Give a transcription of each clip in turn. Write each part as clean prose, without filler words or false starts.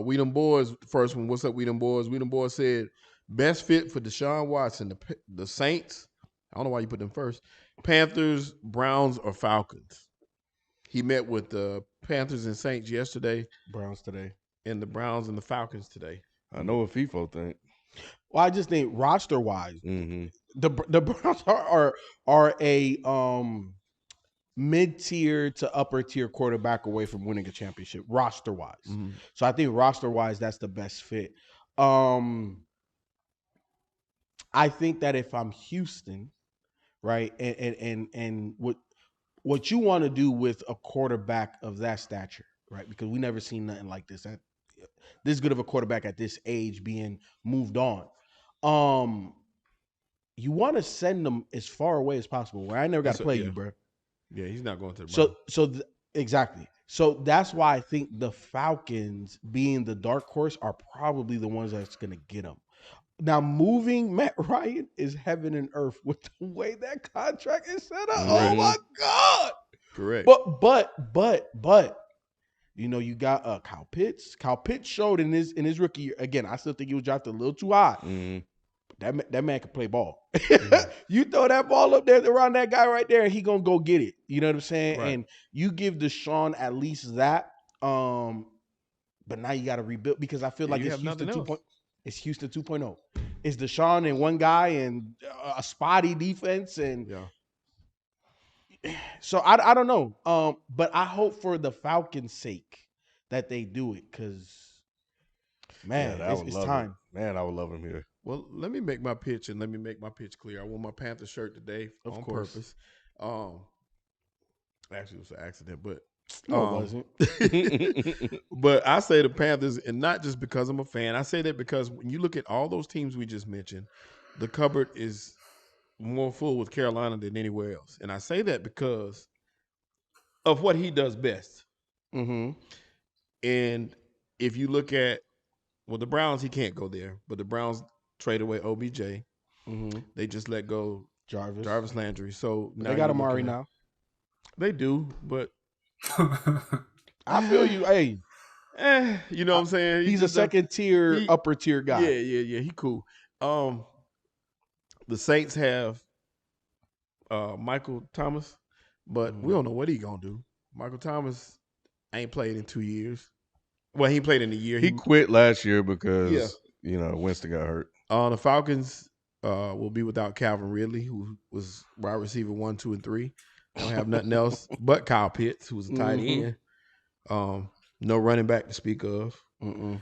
We Them Boys, first one. What's up, We Them Boys? We Them Boys said best fit for Deshaun Watson, the Saints. I don't know why you put them first. Panthers, Browns, or Falcons. He met with the Panthers and Saints yesterday. Browns today. And the Browns and the Falcons today. I know what FIFO think. Well, I just think roster wise, Mm-hmm. the Browns are a mid-tier to upper-tier quarterback away from winning a championship, roster-wise. Mm-hmm. So I think roster-wise, that's the best fit. I think that if I'm Houston, right, and what you want to do with a quarterback of that stature, right, because we never seen nothing like this. This good of a quarterback at this age being moved on. You want to send them as far away as possible. Where I never got to play you, bro. Yeah, he's not going to the Browns. Exactly. So that's why I think the Falcons, being the dark horse, are probably the ones that's going to get him. Now, moving Matt Ryan is heaven and earth with the way that contract is set up. Oh my God! Correct. But. You know, you got Kyle Pitts. Kyle Pitts showed in his rookie year. Again, I still think he was drafted a little too high. Mm-hmm. But that man can play ball. You throw that ball up there around that guy right there, and he gonna go get it. You know what I'm saying? Right. And you give Deshaun at least that. But now you got to rebuild because I feel like it's Houston 2.0. It's Houston 2.0. It's Deshaun and one guy and a spotty defense and. Yeah. So I don't know, but I hope for the Falcons' sake that they do it because, man, it's time. Man, I would love him here. Well, let me make my pitch and let me make my pitch clear. I wore my Panther shirt today on purpose. Actually, it was an accident, but no, it wasn't. But I say the Panthers, and not just because I'm a fan. I say that because when you look at all those teams we just mentioned, the cupboard is more full with Carolina than anywhere else. And I say that because of what he does best. Mm-hmm. And if you look at, the Browns, he can't go there. But the Browns trade away OBJ. Mm-hmm. They just let go Jarvis Landry. So they got Amari now. They do, but I feel you. Hey. You know what I'm saying? He's a second tier, upper tier guy. Yeah. He cool. The Saints have Michael Thomas, but we don't know what he gonna do. Michael Thomas ain't played in 2 years. Well, he played in a year. He quit last year because Winston got hurt. The Falcons will be without Calvin Ridley, who was wide receiver 1, 2, and 3. Don't have nothing else but Kyle Pitts, who was a tight end. No running back to speak of. Mm-mm.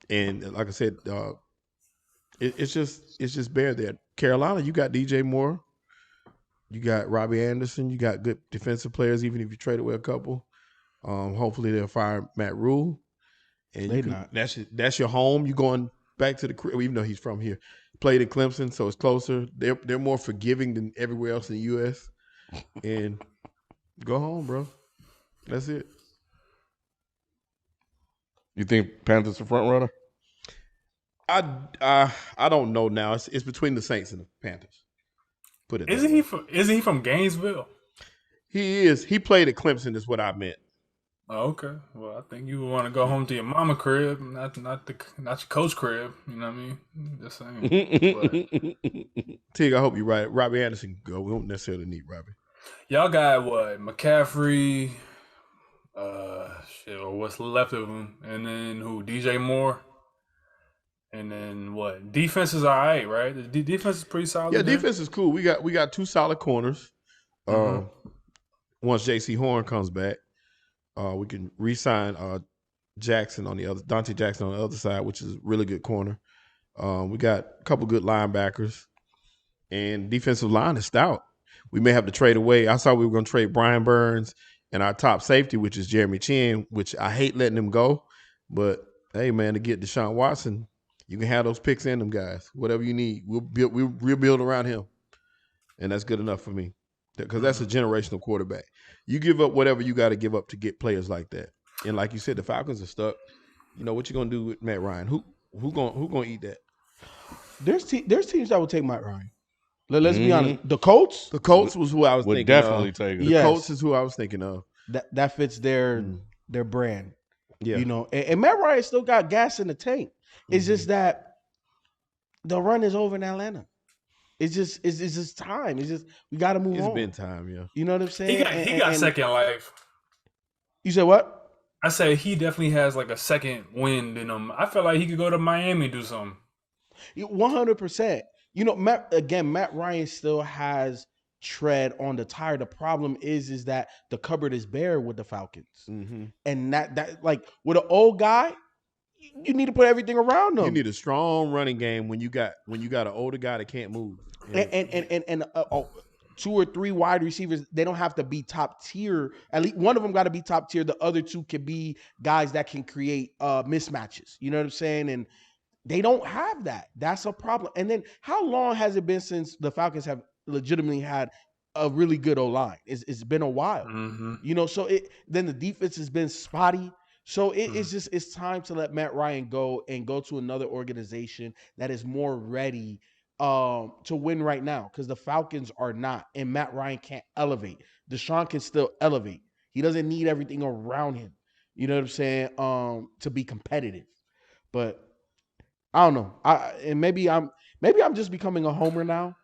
And like I said, it's just bare there. Carolina, you got DJ Moore, you got Robbie Anderson, you got good defensive players. Even if you trade away a couple, hopefully they'll fire Matt Rule. And that's your home. You going back to the crib, even though he's from here. Played in Clemson, so it's closer. They're more forgiving than everywhere else in the U.S. And go home, bro. That's it. You think Panthers are front runner? I don't know now. It's between the Saints and the Panthers. Put it. Isn't he from Gainesville? He is. He played at Clemson. Is what I meant. Oh, okay. Well, I think you want to go home to your mama crib, not your coach crib. You know what I mean? Just saying. Tig, I hope you're right. Robbie Anderson can go. We don't necessarily need Robbie. Y'all got what? McCaffrey, or what's left of him, and then who? DJ Moore. And then what? Defense is all right, right? The defense is pretty solid. Yeah, defense is cool. We got 2 solid corners. Once J.C. Horn comes back, we can re-sign Jackson on the other, Dante Jackson on the other side, which is a really good corner. We got a couple good linebackers, and defensive line is stout. We may have to trade away. I saw we were going to trade Brian Burns and our top safety, which is Jeremy Chin, which I hate letting him go. But hey, man, to get Deshaun Watson, you can have those picks and them guys. Whatever you need, we'll build around him, and that's good enough for me because that's a generational quarterback. You give up whatever you got to give up to get players like that. And like you said, the Falcons are stuck. You know what you gonna do with Matt Ryan? Who gonna eat that? There's teams that will take Matt Ryan. Let's be honest. The Colts. The Colts was who I was thinking. Definitely take it. The Colts is who I was thinking of. That fits their brand. Yeah. You know, and Matt Ryan still got gas in the tank. It's just that the run is over in Atlanta. It's just time. It's just we got to move It's on. been time, yeah. You know what I'm saying? He got second life. You said what? I say he definitely has like a second wind in him. I feel like he could go to Miami and do something. 100%. You know, Matt Ryan still has tread on the tire. The problem is that the cupboard is bare with the Falcons, and that like with an old guy, you need to put everything around them. You need a strong running game when you got an older guy that can't move. And 2 or 3 wide receivers, they don't have to be top tier. At least one of them got to be top tier. The other 2 can be guys that can create mismatches. You know what I'm saying? And they don't have that. That's a problem. And then how long has it been since the Falcons have legitimately had a really good O-line? It's been a while. You know, so then the defense has been spotty. So it's time to let Matt Ryan go and go to another organization that is more ready to win right now, because the Falcons are not, and Matt Ryan can't elevate. Deshaun can still elevate. He doesn't need everything around him. You know what I'm saying? To be competitive. But I don't know. Maybe I'm just becoming a homer now.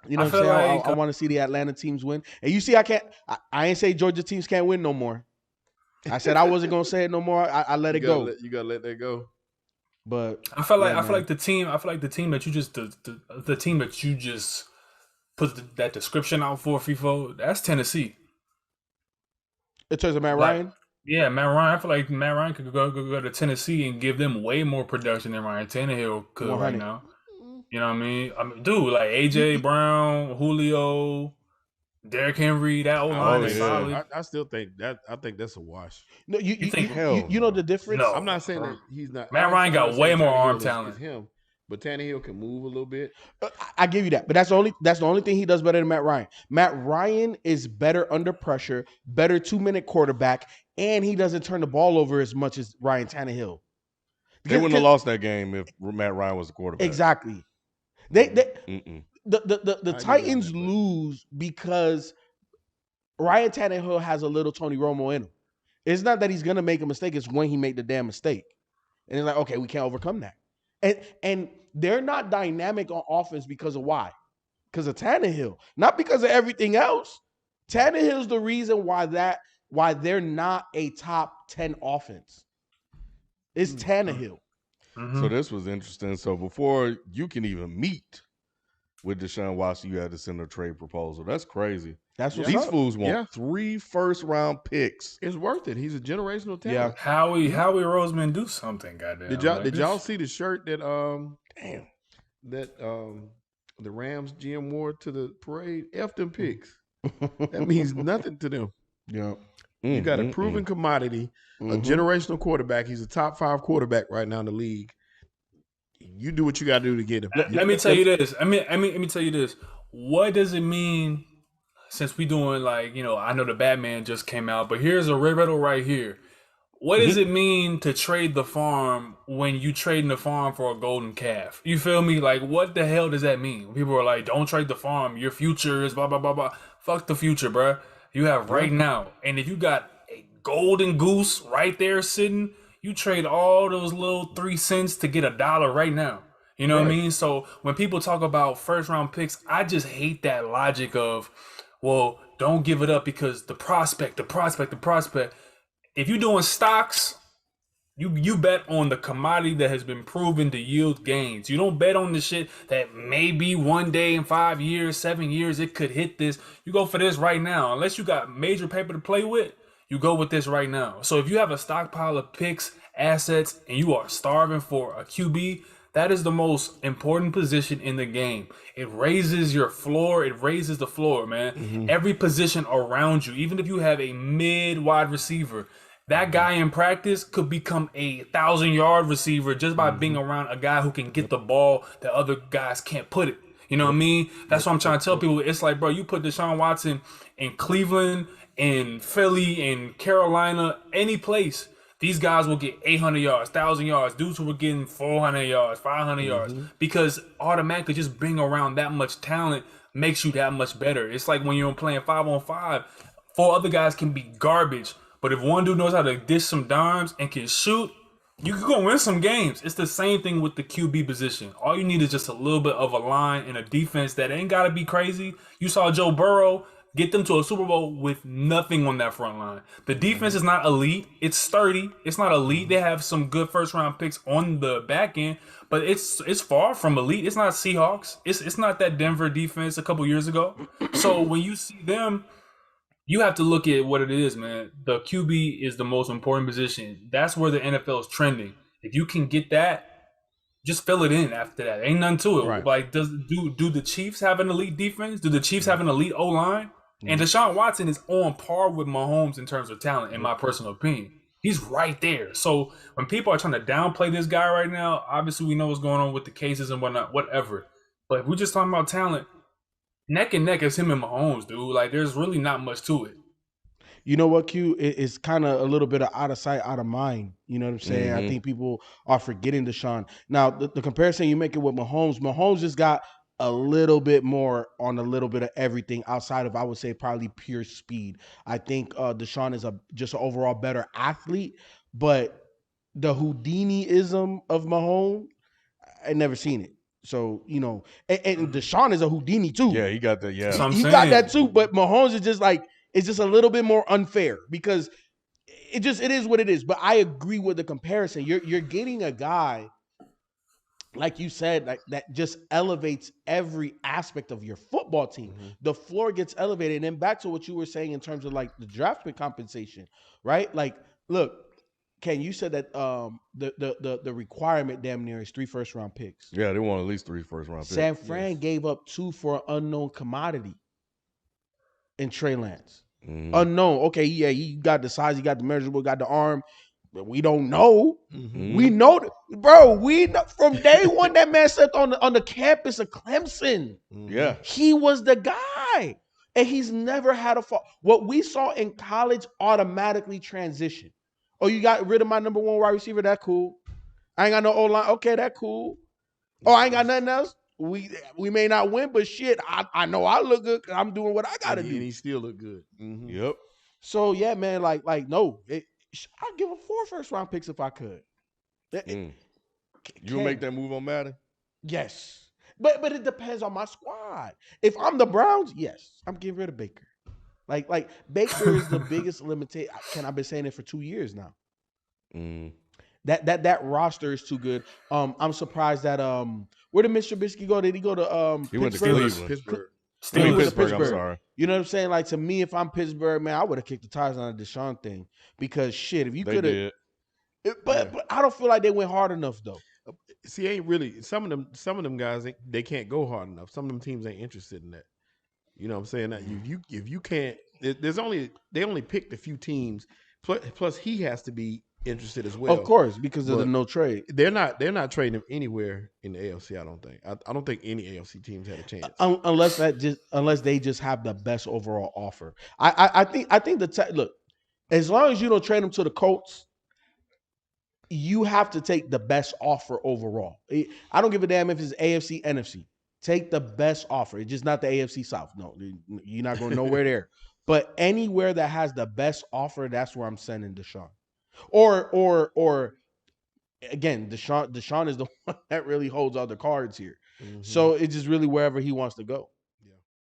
You know what I'm saying? I want to see the Atlanta teams win. And you see, I ain't say Georgia teams can't win no more. I said I wasn't gonna say it no more. I let it go. You gotta let that go. But I feel like the team that you just the team that you just put that description out for FIFO, that's Tennessee. In terms of Matt Ryan? Yeah, Matt Ryan. I feel like Matt Ryan could go to Tennessee and give them way more production than Ryan Tannehill could 100. right now. You know what I mean? Dude, like AJ Brown, Julio, Derrick Henry, that O-line is solid. I still think that. I think that's a wash. No, you think hell? You know the difference? No. I'm not saying that he's not. Matt Ryan got way more arm talent. It's him, but Tannehill can move a little bit. I give you that, but that's the only thing he does better than Matt Ryan. Matt Ryan is better under pressure, better 2-minute quarterback, and he doesn't turn the ball over as much as Ryan Tannehill. They wouldn't have lost that game if Matt Ryan was the quarterback. Exactly. The Titans lose because Ryan Tannehill has a little Tony Romo in him. It's not that he's gonna make a mistake; it's when he made the damn mistake, and it's like, okay, we can't overcome that. And they're not dynamic on offense because of why? Because of Tannehill, not because of everything else. Tannehill's the reason why they're not a top 10 offense. It's Tannehill. So this was interesting. So before you can even meet with Deshaun Watson, you had to send a trade proposal. That's crazy. That's what These fools want 3 first-round picks. It's worth it. He's a generational talent. Yeah. Howie Roseman do something, goddamn. Did y'all see the shirt that the Rams GM wore to the parade? F them picks. That means nothing to them. Yeah. You got a proven commodity, a generational quarterback. He's a top 5 quarterback right now in the league. You do what you got to do to get him. Let me tell you this. Let me tell you this. What does it mean? Since we doing like, you know, I know the Batman just came out, but here's a riddle right here. What does it mean to trade the farm when you trading the farm for a golden calf? You feel me? Like, what the hell does that mean? People are like, don't trade the farm. Your future is blah, blah, blah, blah. Fuck the future, bruh. You have right now. And if you got a golden goose right there sitting, you trade all those little 3 cents to get $1 right now. You know what I mean? So when people talk about first round picks, I just hate that logic of, well, don't give it up because the prospect. If you're doing stocks, you bet on the commodity that has been proven to yield gains. You don't bet on the shit that maybe one day in 5 years, 7 years, it could hit this. You go for this right now. Unless you got major paper to play with, you go with this right now. So if you have a stockpile of picks, assets, and you are starving for a QB, that is the most important position in the game. It raises your floor. It raises the floor, man. Every position around you, even if you have a mid-wide receiver, that guy in practice could become a 1,000-yard receiver just by being around a guy who can get the ball that other guys can't put it. You know what I mean? That's what I'm trying to tell people. It's like, bro, you put Deshaun Watson in Cleveland, in Philly, in Carolina, any place, these guys will get 800 yards, 1,000 yards. Dudes who were getting 400 yards, 500 yards. Because automatically just being around that much talent makes you that much better. It's like when you're playing 5-on-5, 4 other guys can be garbage. But if one dude knows how to dish some dimes and can shoot, you can go win some games. It's the same thing with the QB position. All you need is just a little bit of a line and a defense that ain't got to be crazy. You saw Joe Burrow get them to a Super Bowl with nothing on that front line. The defense is not elite. It's sturdy. It's not elite. They have some good first round picks on the back end, but it's far from elite. It's not Seahawks. It's not that Denver defense a couple years ago. So when you see them, you have to look at what it is, man. The QB is the most important position. That's where the NFL is trending. If you can get that, just fill it in after that. Ain't nothing to it. Right. Like, do the Chiefs have an elite defense? Do the Chiefs have an elite O-line? And Deshaun Watson is on par with Mahomes in terms of talent, in my personal opinion. He's right there. So when people are trying to downplay this guy right now, obviously we know what's going on with the cases and whatnot, whatever. But if we're just talking about talent, neck and neck is him and Mahomes, dude. Like, there's really not much to it. You know what, Q? It's kind of a little bit of out of sight, out of mind. You know what I'm saying? I think people are forgetting Deshaun. Now, the comparison you make it with Mahomes just got a little bit more on a little bit of everything outside of, I would say, probably pure speed. I think Deshaun is just an overall better athlete, but the Houdini-ism of Mahomes, I never seen it. So, you know, and Deshaun is a Houdini too. Yeah, he got that. Yeah. That's what I'm He saying. got that too, but Mahomes is just like, it's just a little bit more unfair because it is what it is. But I agree with the comparison. You're getting a guy, like you said, like that just elevates every aspect of your football team. The floor gets elevated. And then back to what you were saying in terms of like the draft pick compensation, right? Like, look, Ken, you said that the requirement damn near is 3 first-round picks. Yeah, they want at least 3 first-round picks. San Fran gave up 2 for an unknown commodity in Trey Lance. Unknown. Okay, yeah, he got the size, he got the measurable, got the arm, but we don't know. We know, bro. We know from day one that man stepped on the campus of Clemson. Yeah. He was the guy, and he's never had a fall. What we saw in college automatically transitioned. Oh, you got rid of my number 1 wide receiver? That cool. I ain't got no O-line. Okay, that cool. Oh, I ain't got nothing else. We may not win, but shit, I know I look good because I'm doing what I gotta do. And he still look good. Yep. So yeah, man, like no, I'd give him 4 first-round picks if I could. You would make that move on Madden? Yes, but it depends on my squad. If I'm the Browns, yes, I'm getting rid of Baker. Like Baker is the biggest limitation. I've been saying it for 2 years now. That roster is too good. I'm surprised that where did Mr. Trubisky go? Did he go to He went to Pittsburgh? Cleveland. Pittsburgh. I mean, Steelers. Pittsburgh, I'm sorry. You know what I'm saying? Like, to me, if I'm Pittsburgh, man, I would have kicked the tires on the Deshaun thing because shit, if you They could did. have, but I don't feel like they went hard enough though. See, ain't really some of them guys they can't go hard enough. Some of them teams ain't interested in that. You know what I'm saying? That if you can't, they only picked a few teams. Plus he has to be interested as well. Of course, because of the no trade. They're not trading him anywhere in the AFC. I don't think. I don't think any AFC teams had a chance. Unless they just have the best overall offer. I think look, as long as you don't trade them to the Colts, you have to take the best offer overall. I don't give a damn if it's AFC, NFC. Take the best offer. It's just not the AFC South. No, you're not going nowhere there. But anywhere that has the best offer, that's where I'm sending Deshaun. Or again, Deshaun is the one that really holds all the cards here. So it's just really wherever he wants to go.